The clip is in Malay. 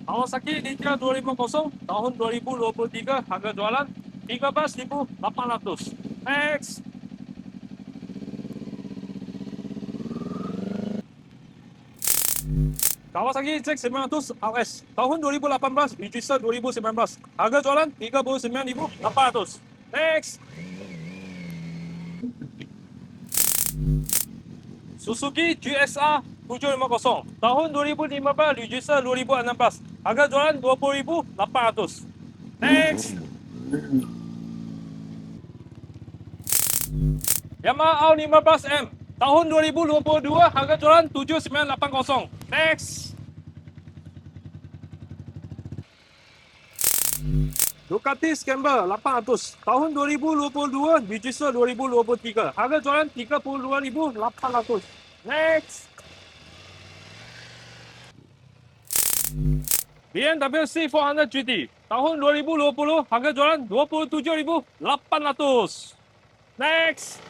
Kawasaki Ninja 250 tahun 2023, harga jualan 13.800. Next. Kawasaki Z900 RS tahun 2018, register 2019, harga jualan 39.800. Next. Suzuki GSR 750 tahun 2015, register 2016, harga jualan 20.800. Next. Yamaha R15M tahun 2022, harga jualan 7980. Next. Ducati Scambler 800 tahun 2022, register 2023, harga jualan 32.800. Next. BMW C400 GT tahun 2020, harga jualan 27.800. Next.